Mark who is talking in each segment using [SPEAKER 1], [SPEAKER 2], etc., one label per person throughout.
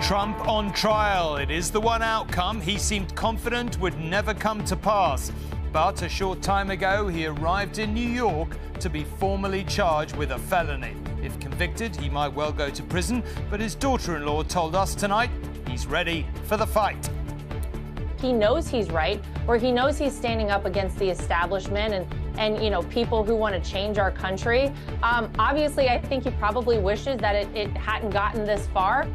[SPEAKER 1] Trump on trial. It is the one outcome he seemed confident would never come to pass. But a short time ago, he arrived in New York to be formally charged with a felony. If convicted, he might well go to prison, but his daughter-in-law told us tonight he's ready for the fight.
[SPEAKER 2] He knows he's right, or he knows he's standing up against the establishment and you know, people who want to change our country. Obviously, I think he probably wishes that it hadn't gotten this far.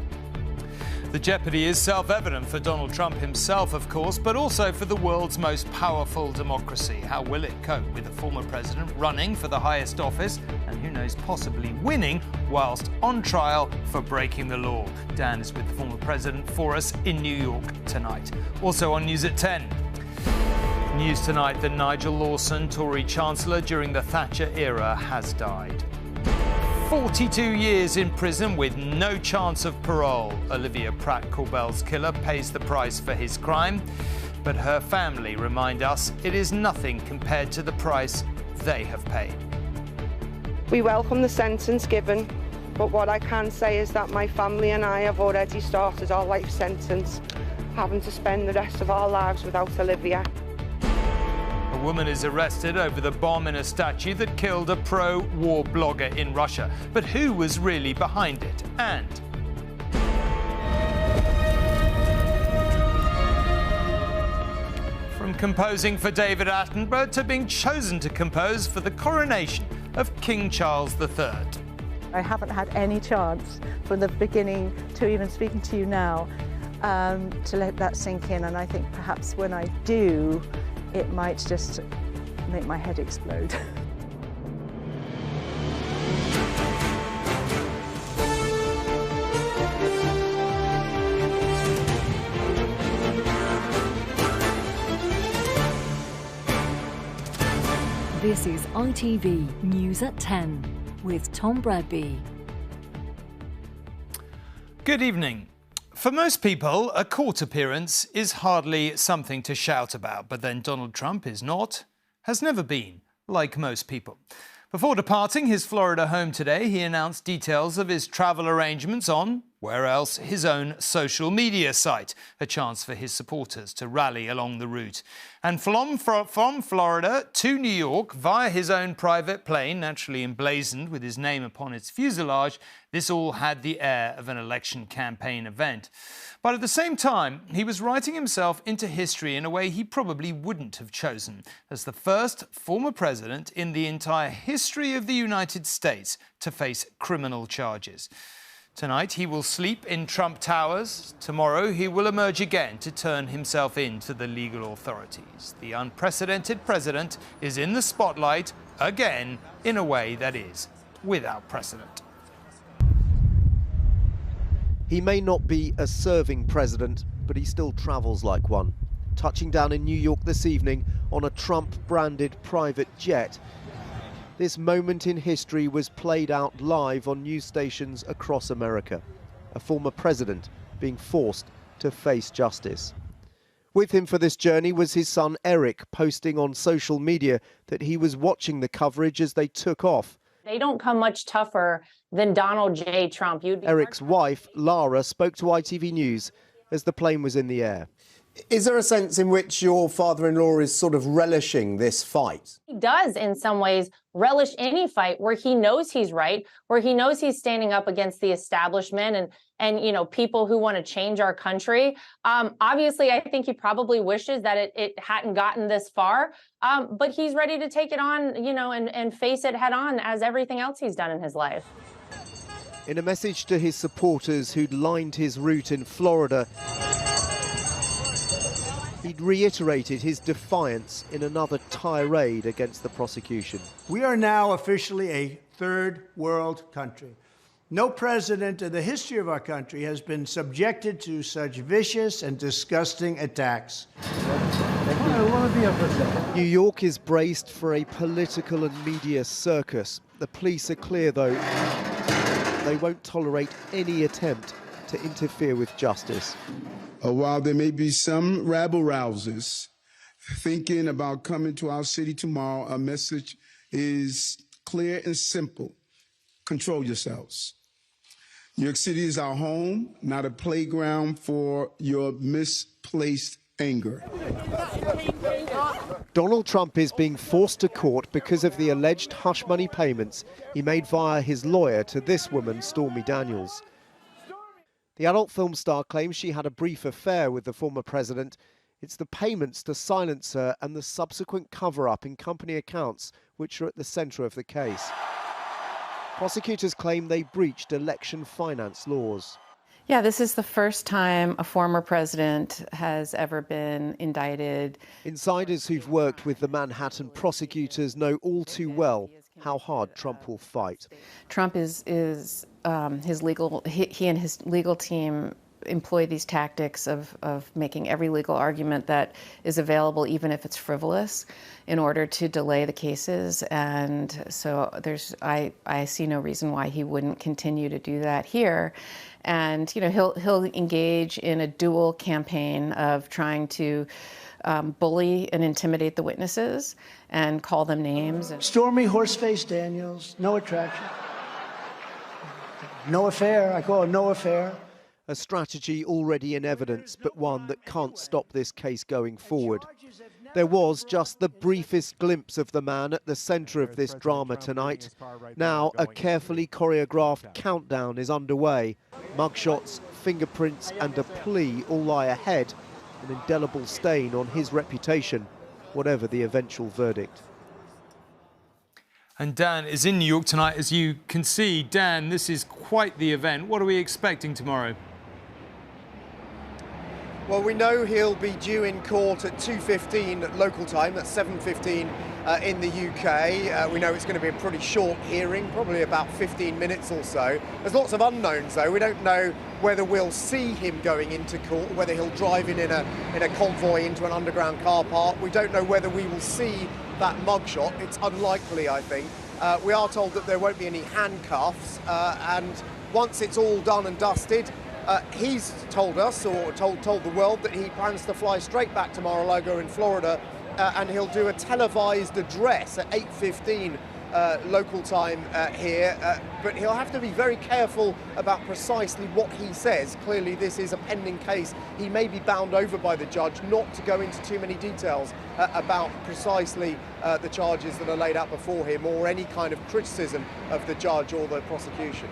[SPEAKER 1] The jeopardy is self-evident for Donald Trump himself, of course, but also for the world's most powerful democracy. How will it cope with a former president running for the highest office and, who knows, possibly winning whilst on trial for breaking the law? Dan is with the former president for us in New York tonight. Also on News at 10. News tonight that Nigel Lawson, Tory Chancellor during the Thatcher era, has died. 42 years in prison with no chance of parole. Olivia Pratt, Corbell's killer, pays the price for his crime. But her family remind us it is nothing compared to the price they have paid.
[SPEAKER 3] We welcome the sentence given, but what I can say is that my family and I have already started our life sentence, having to spend the rest of our lives without Olivia.
[SPEAKER 1] A woman is arrested over the bomb in a statue that killed a pro-war blogger in Russia. But who was really behind it? And from composing for David Attenborough to being chosen to compose for the coronation of King Charles III.
[SPEAKER 4] I haven't had any chance from the beginning to even speaking to you now to let that sink in, and I think perhaps when I do, it might just make my head explode.
[SPEAKER 5] This is ITV News at 10 with Tom Bradby.
[SPEAKER 1] Good evening. For most people, a court appearance is hardly something to shout about, but then Donald Trump is not, has never been, like most people. Before departing his Florida home today, he announced details of his travel arrangements on, where else, his own social media site, a chance for his supporters to rally along the route. And from Florida to New York, via his own private plane, naturally emblazoned with his name upon its fuselage, this all had the air of an election campaign event. But at the same time, he was writing himself into history in a way he probably wouldn't have chosen, as the first former president in the entire history of the United States to face criminal charges. Tonight, he will sleep in Trump Towers. Tomorrow, he will emerge again to turn himself in to the legal authorities. The unprecedented president is in the spotlight again in a way that is without precedent.
[SPEAKER 6] He may not be a serving president, but he still travels like one. Touching down in New York this evening on a Trump-branded private jet. This moment in history was played out live on news stations across America. A former president being forced to face justice. With him for this journey was his son Eric, posting on social media that he was watching the coverage as they took off.
[SPEAKER 2] They don't come much tougher than Donald J. Trump.
[SPEAKER 6] Eric's wife, Lara, spoke to ITV News as the plane was in the air.
[SPEAKER 7] Is there a sense in which your father-in-law is sort of relishing this fight?
[SPEAKER 2] He does, in some ways, relish any fight where he knows he's right, where he knows he's standing up against the establishment and you know, people who want to change our country. Obviously, I think he probably wishes that it hadn't gotten this far, but he's ready to take it on, you know, and face it head on, as everything else he's done in his life.
[SPEAKER 6] In a message to his supporters who'd lined his route in Florida, he'd reiterated his defiance in another tirade against the prosecution.
[SPEAKER 8] We are now officially a third world country. No president in the history of our country has been subjected to such vicious and disgusting attacks.
[SPEAKER 6] New York is braced for a political and media circus. The police are clear, though, they won't tolerate any attempt to interfere with justice.
[SPEAKER 9] While there may be some rabble-rousers thinking about coming to our city tomorrow, our message is clear and simple. Control yourselves. New York City is our home, not a playground for your misplaced anger.
[SPEAKER 6] Donald Trump is being forced to court because of the alleged hush money payments he made via his lawyer to this woman, Stormy Daniels. The adult film star claims she had a brief affair with the former president. It's the payments to silence her and the subsequent cover-up in company accounts which are at the centre of the case. Prosecutors claim they breached election finance laws.
[SPEAKER 10] Yeah, this is the first time a former president has ever been indicted.
[SPEAKER 6] Insiders who've worked with the Manhattan prosecutors know all too well how hard Trump will fight.
[SPEAKER 10] Trump is his legal, he and his legal team employ these tactics of making every legal argument that is available, even if it's frivolous, in order to delay the cases. And so I see no reason why he wouldn't continue to do that here. And he'll engage in a dual campaign of trying to bully and intimidate the witnesses and call them names.
[SPEAKER 8] Stormy Horseface Daniels, no attraction. No affair, I call it no affair.
[SPEAKER 6] A strategy already in evidence, but one that can't stop this case going forward. There was just the briefest glimpse of the man at the centre of this drama tonight. Now a carefully choreographed countdown is underway. Mugshots, fingerprints and a plea all lie ahead, an indelible stain on his reputation, whatever the eventual verdict.
[SPEAKER 1] And Dan is in New York tonight, as you can see. Dan, this is quite the event. What are we expecting tomorrow?
[SPEAKER 7] Well, we know he'll be due in court at 2:15 local time, that's 7:15 in the UK. We know it's going to be a pretty short hearing, probably about 15 minutes or so. There's lots of unknowns, though. We don't know whether we'll see him going into court, whether he'll drive in a convoy into an underground car park. We don't know whether we will see that mugshot. It's unlikely, I think. We are told that there won't be any handcuffs, and once it's all done and dusted, he's told us, or told the world, that he plans to fly straight back to Mar-a-Lago in Florida, and he'll do a televised address at 8:15 local time here, but he'll have to be very careful about precisely what he says. Clearly this is a pending case. He may be bound over by the judge not to go into too many details about precisely the charges that are laid out before him, or any kind of criticism of the judge or the prosecution.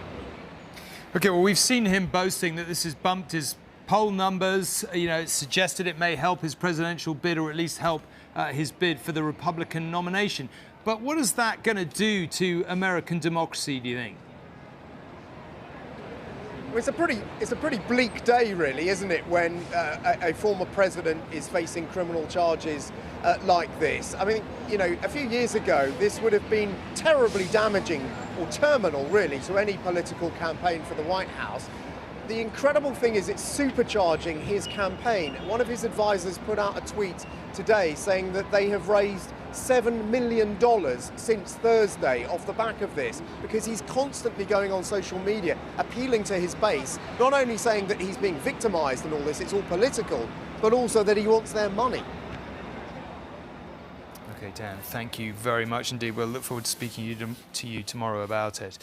[SPEAKER 1] OK, well, we've seen him boasting that this has bumped his poll numbers. It's suggested it may help his presidential bid, or at least help his bid for the Republican nomination. But what is that going to do to American democracy, do you think?
[SPEAKER 7] Well, it's a pretty bleak day, really, isn't it, when a former president is facing criminal charges like this? I mean, a few years ago, this would have been terribly damaging, or terminal, really, to any political campaign for the White House. The incredible thing is it's supercharging his campaign. One of his advisors put out a tweet today saying that they have raised $7 million since Thursday off the back of this, because he's constantly going on social media appealing to his base, not only saying that he's being victimized and all this, it's all political, but also that he wants their money.
[SPEAKER 1] OK, Dan, thank you very much indeed. We'll look forward to speaking to you tomorrow about it.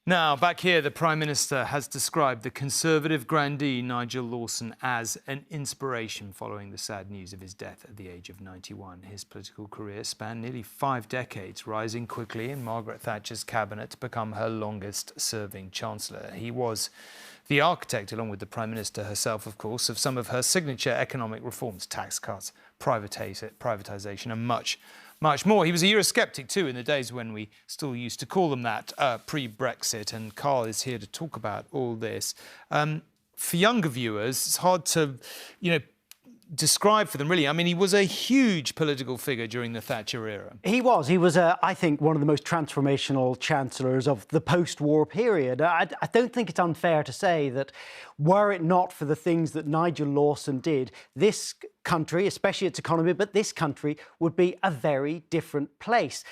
[SPEAKER 1] Now, back here, the Prime Minister has described the Conservative grandee Nigel Lawson as an inspiration following the sad news of his death at the age of 91. His political career spanned nearly 5 decades, rising quickly in Margaret Thatcher's cabinet to become her longest-serving Chancellor. He was the architect, along with the Prime Minister herself, of course, of some of her signature economic reforms, tax cuts, privatisation and much more. He was a Eurosceptic too in the days when we still used to call them that, pre-Brexit, and Carl is here to talk about all this. For younger viewers, it's hard to, describe for them, really. I mean, he was a huge political figure during the Thatcher era.
[SPEAKER 11] He was. He was, I think, one of the most transformational chancellors of the post-war period. I don't think it's unfair to say that were it not for the things that Nigel Lawson did, this country, especially its economy, but this country would be a very different place.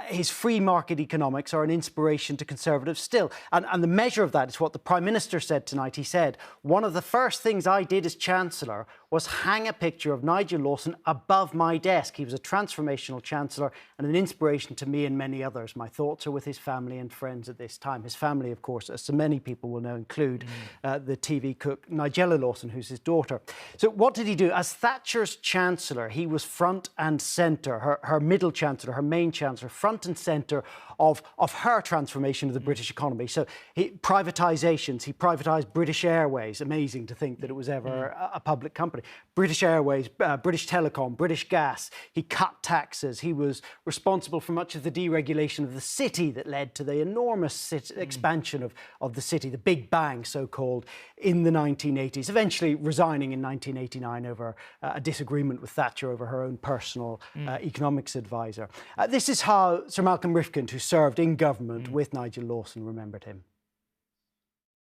[SPEAKER 11] His free market economics are an inspiration to Conservatives still. And the measure of that is what the Prime Minister said tonight. He said, one of the first things I did as Chancellor was hang a picture of Nigel Lawson above my desk. He was a transformational Chancellor and an inspiration to me and many others. My thoughts are with his family and friends at this time. His family, of course, as so many people will know, include the TV cook Nigel Lawson, who's his daughter. So what did he do? As Thatcher's Chancellor, he was front and centre, her middle Chancellor, her main Chancellor, front and centre of her transformation of the British economy. So privatisations, he privatised British Airways. Amazing to think that it was ever a public company. British Airways, British Telecom, British Gas. He cut taxes. He was responsible for much of the deregulation of the city that led to the enormous expansion of the city, the Big Bang, so-called, in the 1980s, eventually resigning in 1989 over a disagreement with Thatcher over her own personal economics advisor. This is how Sir Malcolm Rifkind, who served in government with Nigel Lawson, remembered him.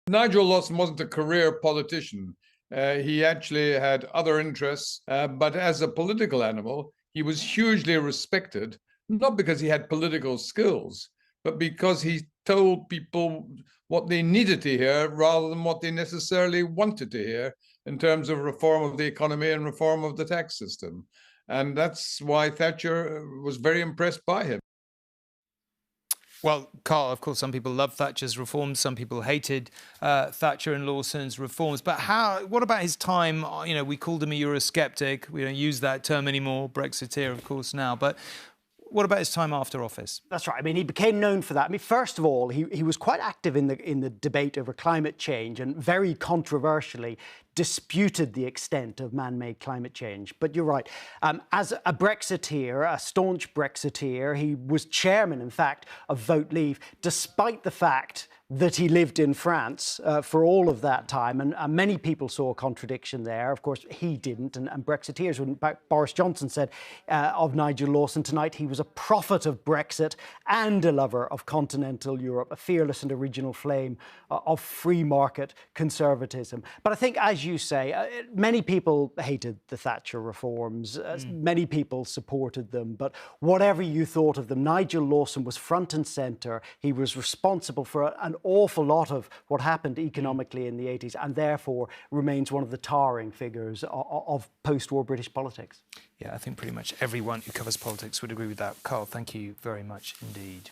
[SPEAKER 12] Nigel Lawson wasn't a career politician. He actually had other interests, but as a political animal, he was hugely respected, not because he had political skills, but because he told people what they needed to hear rather than what they necessarily wanted to hear in terms of reform of the economy and reform of the tax system. And that's why Thatcher was very impressed by him.
[SPEAKER 1] Well, Carl, of course, some people loved Thatcher's reforms. Some people hated Thatcher and Lawson's reforms. But what about his time? You know, we called him a Eurosceptic. We don't use that term anymore. Brexiteer, of course, now. But what about his time after office?
[SPEAKER 11] That's right. I mean, he became known for that. I mean, first of all, he was quite active in the debate over climate change and very controversially disputed the extent of man-made climate change. But you're right. As a Brexiteer, a staunch Brexiteer, he was chairman, in fact, of Vote Leave, despite the fact that he lived in France for all of that time. And many people saw a contradiction there. Of course, he didn't, and Brexiteers wouldn't. Boris Johnson said of Nigel Lawson tonight, he was a prophet of Brexit and a lover of continental Europe, a fearless and original flame of free market conservatism. But I think, as you say, many people hated the Thatcher reforms. Many people supported them. But whatever you thought of them, Nigel Lawson was front and centre. He was responsible for an awful lot of what happened economically in the 80s and therefore remains one of the towering figures of post-war British politics.
[SPEAKER 1] Yeah, I think pretty much everyone who covers politics would agree with that. Carl, thank you very much indeed.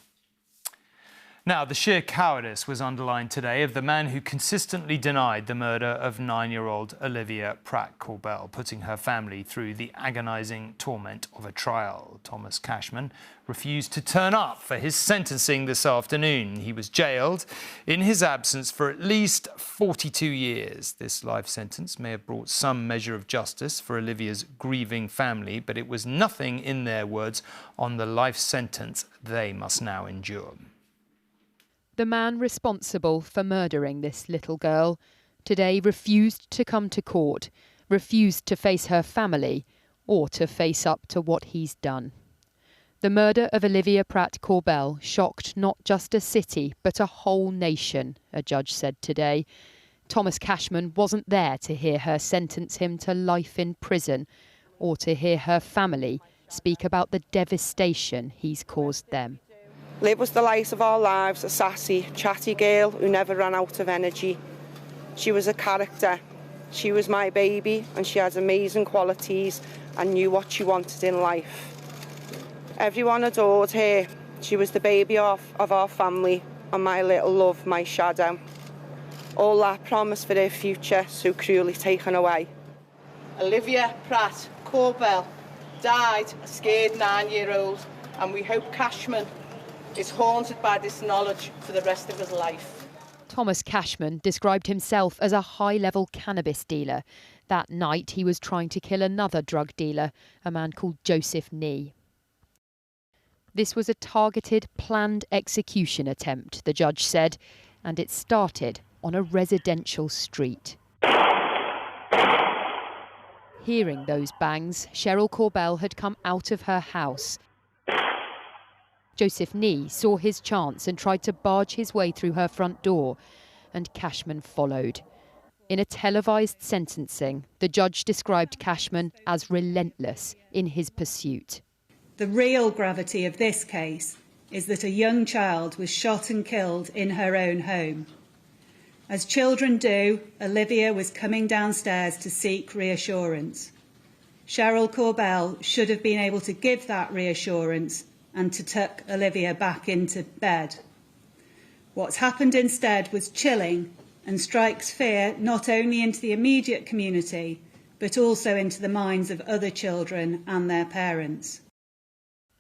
[SPEAKER 1] Now, the sheer cowardice was underlined today of the man who consistently denied the murder of 9-year-old Olivia Pratt Corbell, putting her family through the agonising torment of a trial. Thomas Cashman refused to turn up for his sentencing this afternoon. He was jailed in his absence for at least 42 years. This life sentence may have brought some measure of justice for Olivia's grieving family, but it was nothing, in their words, on the life sentence they must now endure.
[SPEAKER 13] The man responsible for murdering this little girl today refused to come to court, refused to face her family or to face up to what he's done. The murder of Olivia Pratt Corbell shocked not just a city but a whole nation, a judge said today. Thomas Cashman wasn't there to hear her sentence him to life in prison or to hear her family speak about the devastation he's caused them.
[SPEAKER 3] Liv was the light of our lives, a sassy, chatty girl who never ran out of energy. She was a character. She was my baby and she had amazing qualities and knew what she wanted in life. Everyone adored her. She was the baby of our family and my little love, my shadow. All that promise for her future so cruelly taken away.
[SPEAKER 14] Olivia Pratt Corbell died a scared 9-year-old and we hope Cashman is haunted by this knowledge for the rest of his life.
[SPEAKER 13] Thomas Cashman described himself as a high-level cannabis dealer. That night he was trying to kill another drug dealer, a man called Joseph Nee. This was a targeted, planned execution attempt, the judge said, and it started on a residential street. Hearing those bangs, Cheryl Corbell had come out of her house. Joseph Nee saw his chance and tried to barge his way through her front door, and Cashman followed. In a televised sentencing, the judge described Cashman as relentless in his pursuit.
[SPEAKER 15] The real gravity of this case is that a young child was shot and killed in her own home. As children do, Olivia was coming downstairs to seek reassurance. Cheryl Corbell should have been able to give that reassurance and to tuck Olivia back into bed. What's happened instead was chilling and strikes fear not only into the immediate community, but also into the minds of other children and their parents.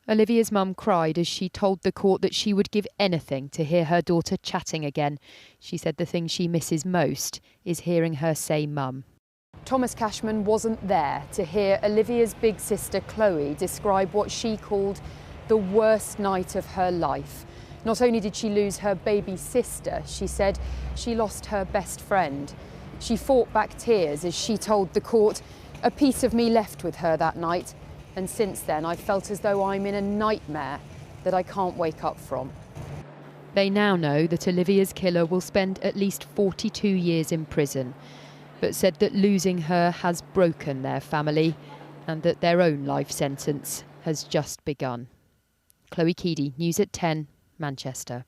[SPEAKER 13] Olivia's mum cried as she told the court that she would give anything to hear her daughter chatting again. She said the thing she misses most is hearing her say mum. Thomas Cashman wasn't there to hear Olivia's big sister Chloe describe what she called the worst night of her life. Not only did she lose her baby sister, she said she lost her best friend. She fought back tears as she told the court, "A piece of me left with her that night, and since then I've felt as though I'm in a nightmare that I can't wake up from." They now know that Olivia's killer will spend at least 42 years in prison, but said that losing her has broken their family and that their own life sentence has just begun. Chloe Keedy, News at 10, Manchester.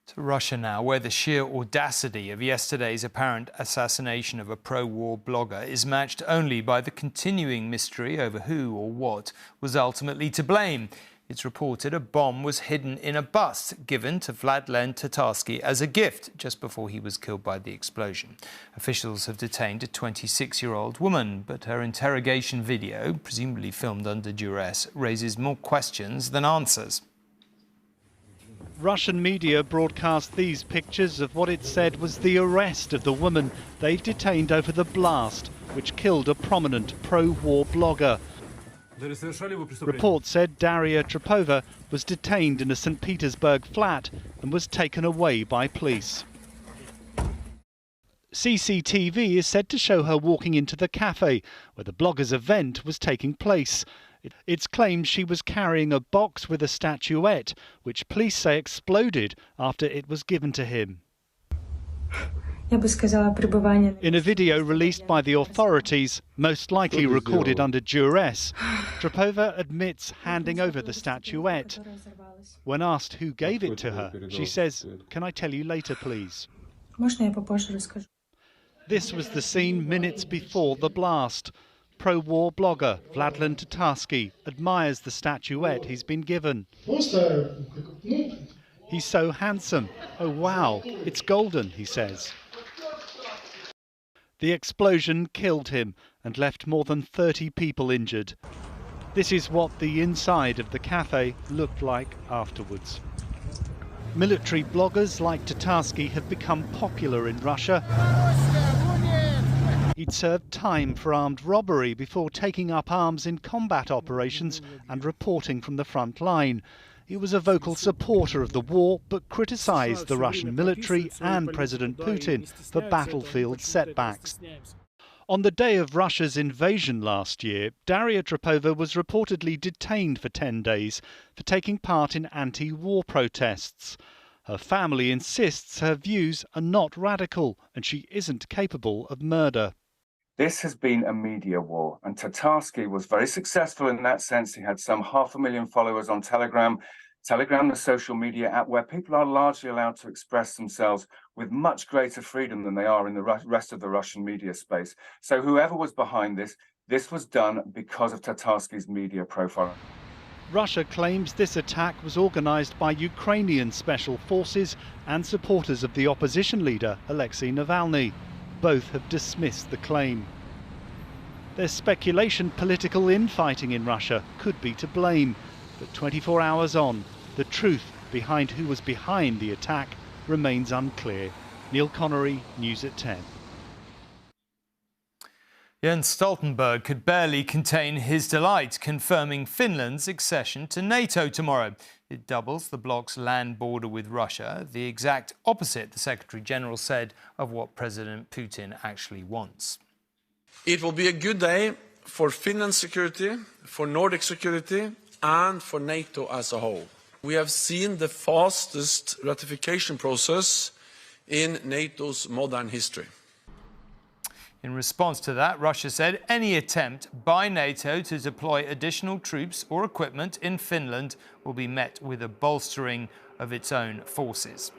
[SPEAKER 1] To Russia now, where the sheer audacity of yesterday's apparent assassination of a pro-war blogger is matched only by the continuing mystery over who or what was ultimately to blame. It's reported a bomb was hidden in a bust given to Vladlen Tatarsky as a gift just before he was killed by the explosion. Officials have detained a 26-year-old woman, but her interrogation video, presumably filmed under duress, raises more questions than answers.
[SPEAKER 16] Russian media broadcast these pictures of what it said was the arrest of the woman they've detained over the blast, which killed a prominent pro-war blogger. Reports said Daria Trepova was detained in a St. Petersburg flat and was taken away by police. CCTV is said to show her walking into the cafe where the blogger's event was taking place. It's claimed she was carrying a box with a statuette, which police say exploded after it was given to him. In a video released by the authorities, most likely recorded under duress, Trepova admits handing over the statuette. When asked who gave it to her, she says, "Can I tell you later, please?" This was the scene minutes before the blast. Pro-war blogger Vladlen Tatarsky admires the statuette he's been given. He's so handsome. Oh wow, it's golden, he says. The explosion killed him and left more than 30 people injured. This is what the inside of the cafe looked like afterwards. Military bloggers like Tatarsky have become popular in Russia. He'd served time for armed robbery before taking up arms in combat operations and reporting from the front line. He was a vocal supporter of the war, but criticised the Russian military and President Putin for battlefield setbacks. On the day of Russia's invasion last year, Daria Trepova was reportedly detained for 10 days for taking part in anti-war protests. Her family insists her views are not radical and she isn't capable of murder.
[SPEAKER 17] This has been a media war, and Tatarsky was very successful in that sense. He had some 500,000 followers on Telegram. Telegram, the social media app where people are largely allowed to express themselves with much greater freedom than they are in the rest of the Russian media space. So whoever was behind this was done because of Tatarsky's media profile.
[SPEAKER 16] Russia claims this attack was organised by Ukrainian special forces and supporters of the opposition leader, Alexei Navalny. Both have dismissed the claim. There's speculation political infighting in Russia could be to blame, but 24 hours on, the truth behind who was behind the attack remains unclear. Neil Connery, News at 10.
[SPEAKER 1] Jens Stoltenberg could barely contain his delight, confirming Finland's accession to NATO tomorrow. It doubles the bloc's land border with Russia, the exact opposite, the Secretary-General said, of what President Putin actually wants.
[SPEAKER 18] It will be a good day for Finland's security, for Nordic security, and for NATO as a whole. We have seen the fastest ratification process in NATO's modern history.
[SPEAKER 1] In response to that, Russia said any attempt by NATO to deploy additional troops or equipment in Finland will be met with a bolstering of its own forces.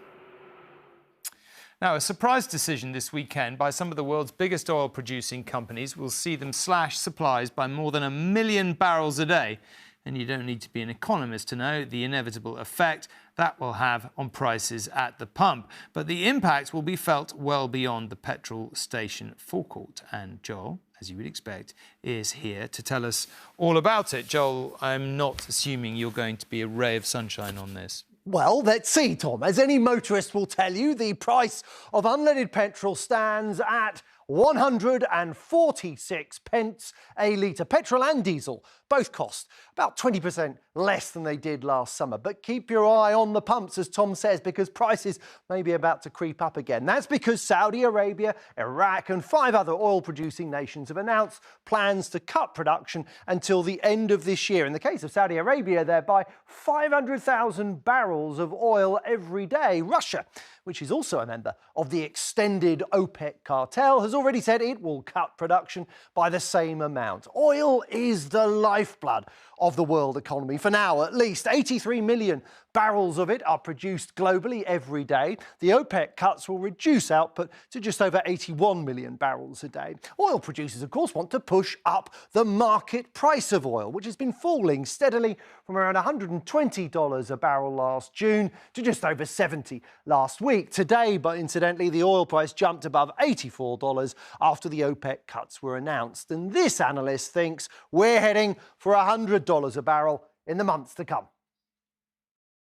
[SPEAKER 1] Now, a surprise decision this weekend by some of the world's biggest oil-producing companies will see them slash supplies by more than 1 million barrels a day. And you don't need to be an economist to know the inevitable effect that will have on prices at the pump. But the impact will be felt well beyond the petrol station forecourt. And Joel, as you would expect, is here to tell us all about it. Joel, I'm not assuming you're going to be a ray of sunshine on this.
[SPEAKER 19] Well, let's see, Tom. As any motorist will tell you, the price of unleaded petrol stands at 146 pence a litre. Petrol and diesel both cost about 20% less than they did last summer. But keep your eye on the pumps, as Tom says, because prices may be about to creep up again. That's because Saudi Arabia, Iraq and 5 other oil-producing nations have announced plans to cut production until the end of this year. In the case of Saudi Arabia, they're by 500,000 barrels of oil every day. Russia, which is also a member of the extended OPEC cartel, has already said it will cut production by the same amount. Oil is the lifeblood of the world economy. For now, at least 83 million barrels of it are produced globally every day. The OPEC cuts will reduce output to just over 81 million barrels a day. Oil producers, of course, want to push up the market price of oil, which has been falling steadily from around $120 a barrel last June to just over $70 last week. Today, but incidentally, the oil price jumped above $84 after the OPEC cuts were announced. And this analyst thinks we're heading for $100 a barrel in the months to come.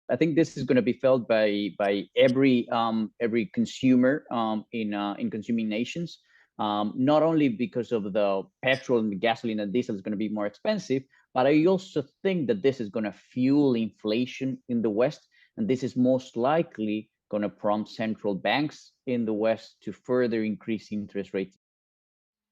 [SPEAKER 20] I think this is going to be felt by every consumer in consuming nations, not only because of the petrol and the gasoline and diesel is going to be more expensive, but I also think that this is going to fuel inflation in the West, and this is most likely going to prompt central banks in the West to further increase interest rates.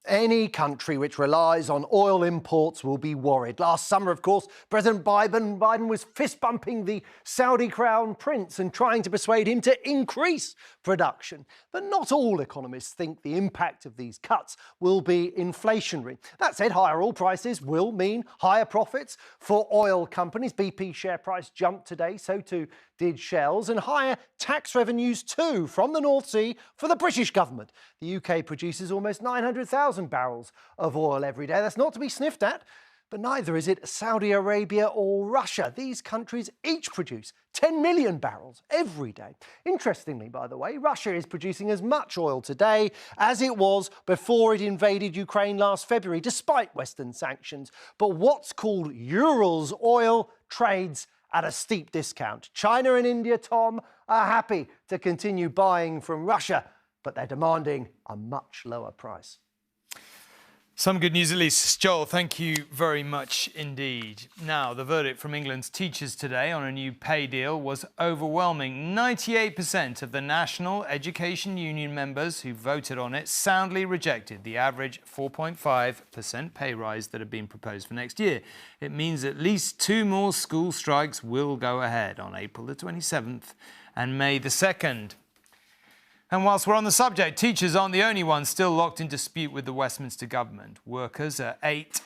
[SPEAKER 19] Any country which relies on oil imports will be worried. Last summer, of course, President Biden was fist-bumping the Saudi crown prince and trying to persuade him to increase production. But not all economists think the impact of these cuts will be inflationary. That said, higher oil prices will mean higher profits for oil companies. BP's share price jumped today, so too did Shell's, and higher tax revenues too from the North Sea for the British government. The UK produces almost 900,000 barrels of oil every day. That's not to be sniffed at, but neither is it Saudi Arabia or Russia. These countries each produce 10 million barrels every day. Interestingly, by the way, Russia is producing as much oil today as it was before it invaded Ukraine last February, despite Western sanctions. But what's called Urals oil trades at a steep discount. China and India, Tom, are happy to continue buying from Russia, but they're demanding a much lower price.
[SPEAKER 1] Some good news at least. Joel, thank you very much indeed. Now, the verdict from England's teachers today on a new pay deal was overwhelming. 98% of the National Education Union members who voted on it soundly rejected the average 4.5% pay rise that had been proposed for next year. It means at least 2 more school strikes will go ahead on April the 27th and May the 2nd. And whilst we're on the subject, teachers aren't the only ones still locked in dispute with the Westminster government. Workers at eight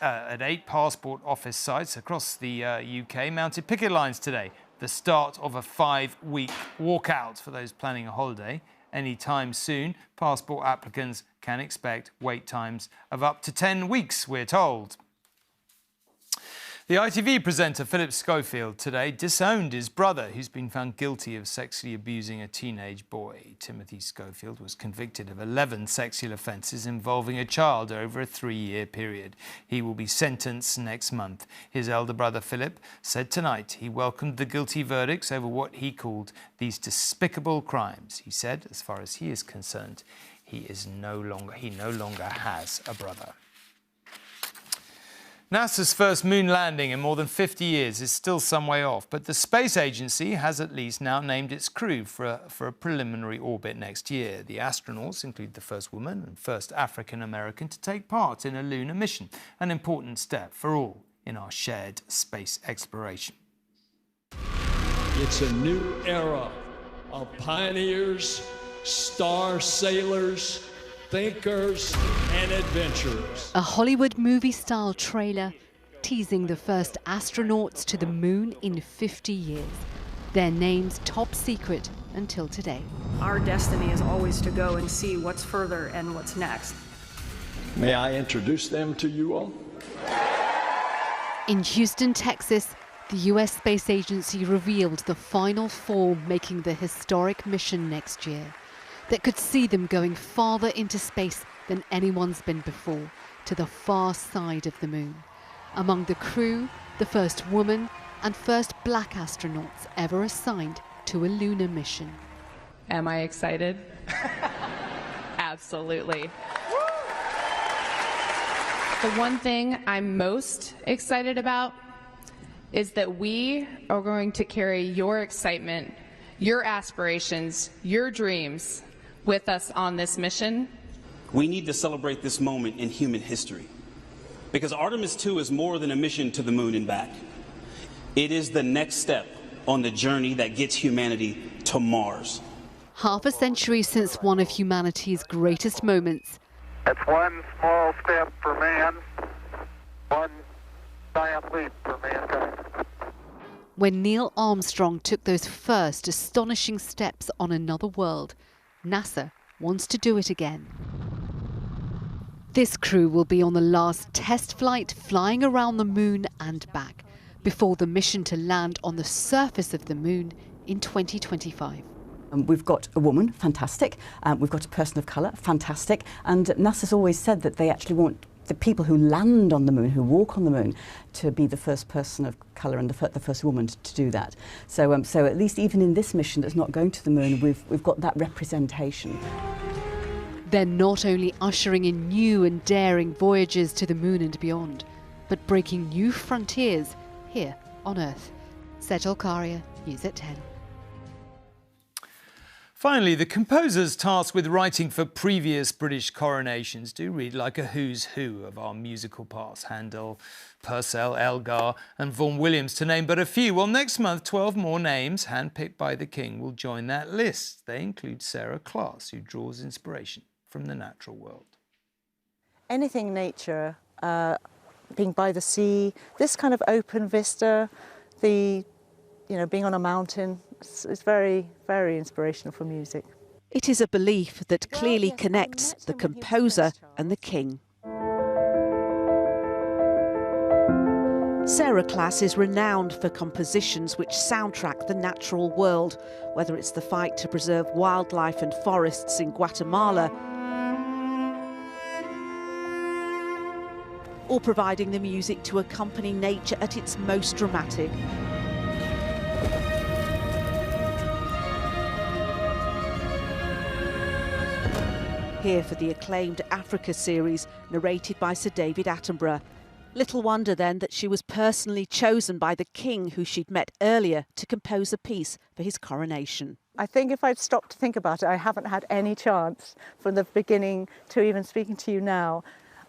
[SPEAKER 1] passport office sites across the UK mounted picket lines today, the start of a 5-week walkout for those planning a holiday. Anytime soon, passport applicants can expect wait times of up to 10 weeks, we're told. The ITV presenter Philip Schofield today disowned his brother, who's been found guilty of sexually abusing a teenage boy. Timothy Schofield was convicted of 11 sexual offences involving a child over a 3-year period. He will be sentenced next month. His elder brother Philip said tonight he welcomed the guilty verdicts over what he called these despicable crimes. He said, as far as he is concerned, he no longer has a brother. NASA's first moon landing in more than 50 years is still some way off, but the space agency has at least now named its crew for a preliminary orbit next year. The astronauts include the first woman and first African-American to take part in a lunar mission, an important step for all in our shared space exploration.
[SPEAKER 21] It's a new era of pioneers, star sailors, thinkers, and adventurers.
[SPEAKER 22] A Hollywood movie-style trailer teasing the first astronauts to the moon in 50 years. Their names top secret until today.
[SPEAKER 23] Our destiny is always to go and see what's further and what's next.
[SPEAKER 21] May I introduce them to you all?
[SPEAKER 22] In Houston, Texas, the US Space Agency revealed the final four making the historic mission next year that could see them going farther into space than anyone's been before, to the far side of the moon. Among the crew, the first woman and first black astronauts ever assigned to a lunar mission.
[SPEAKER 24] Am I excited? Absolutely. The one thing I'm most excited about is that we are going to carry your excitement, your aspirations, your dreams with us on this mission.
[SPEAKER 25] We need to celebrate this moment in human history, because Artemis 2 is more than a mission to the moon and back. It is the next step on the journey that gets humanity to Mars.
[SPEAKER 22] Half a century since one of humanity's greatest moments.
[SPEAKER 26] It's one small step for man, one giant leap for mankind.
[SPEAKER 22] When Neil Armstrong took those first astonishing steps on another world, NASA wants to do it again. This crew will be on the last test flight flying around the moon and back, before the mission to land on the surface of the moon in 2025.
[SPEAKER 27] We've got a woman, fantastic. We've got a person of colour, fantastic. And NASA's always said that they actually want the people who land on the moon, who walk on the moon, to be the first person of colour and the first woman to do that. So, so at least even in this mission that's not going to the moon, we've got that representation.
[SPEAKER 22] They're not only ushering in new and daring voyages to the moon and beyond, but breaking new frontiers here on Earth. Sejal Karia, News at 10.
[SPEAKER 1] Finally, the composers tasked with writing for previous British coronations do read like a who's who of our musical past. Handel, Purcell, Elgar and Vaughan Williams, to name but a few. Well, next month, 12 more names, handpicked by the King, will join that list. They include Sarah Klaas, who draws inspiration from the natural world.
[SPEAKER 4] Anything nature, being by the sea, this kind of open vista, being on a mountain, it's very, very inspirational for music.
[SPEAKER 28] It is a belief that clearly connects the composer and the King. Sarah Klaas is renowned for compositions which soundtrack the natural world, whether it's the fight to preserve wildlife and forests in Guatemala, or providing the music to accompany nature at its most dramatic. Here for the acclaimed Africa series, narrated by Sir David Attenborough. Little wonder then that she was personally chosen by the King, who she'd met earlier, to compose a piece for his coronation.
[SPEAKER 4] I think if I'd stopped to think about it, I haven't had any chance from the beginning to even speaking to you now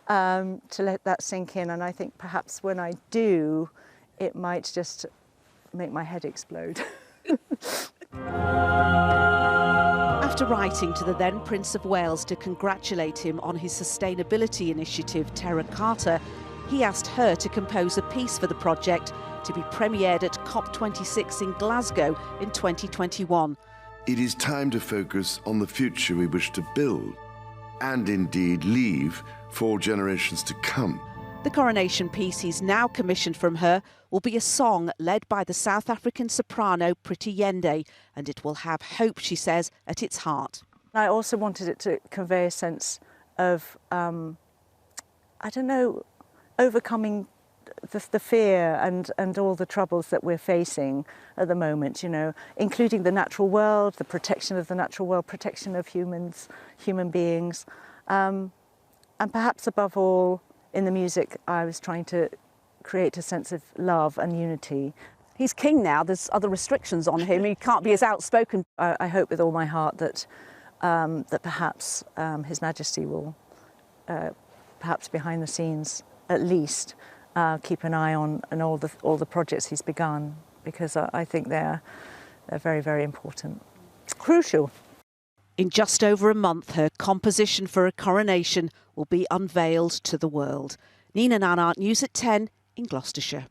[SPEAKER 4] to let that sink in. And I think perhaps when I do, it might just make my head explode.
[SPEAKER 28] After writing to the then Prince of Wales to congratulate him on his sustainability initiative, Terra Carta, he asked her to compose a piece for the project to be premiered at COP26 in Glasgow in 2021.
[SPEAKER 29] It is time to focus on the future we wish to build and indeed leave for generations to come.
[SPEAKER 28] The coronation piece he's now commissioned from her will be a song led by the South African soprano Priti Yende, and it will have hope, she says, at its heart.
[SPEAKER 4] I also wanted it to convey a sense of, overcoming the fear and all the troubles that we're facing at the moment, including the natural world, the protection of the natural world, protection of human beings, and perhaps above all, in the music, I was trying to create a sense of love and unity.
[SPEAKER 28] He's king now, there's other restrictions on him, he can't be as outspoken.
[SPEAKER 4] I hope with all my heart that perhaps His Majesty will, perhaps behind the scenes at least, keep an eye on all the projects he's begun, because I think they're They're very, very important. Crucial.
[SPEAKER 28] In just over a month, her composition for a coronation will be unveiled to the world. Nina Nannart, News at 10 in Gloucestershire.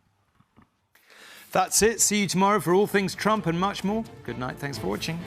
[SPEAKER 1] That's it. See you tomorrow for all things Trump and much more. Good night. Thanks for watching.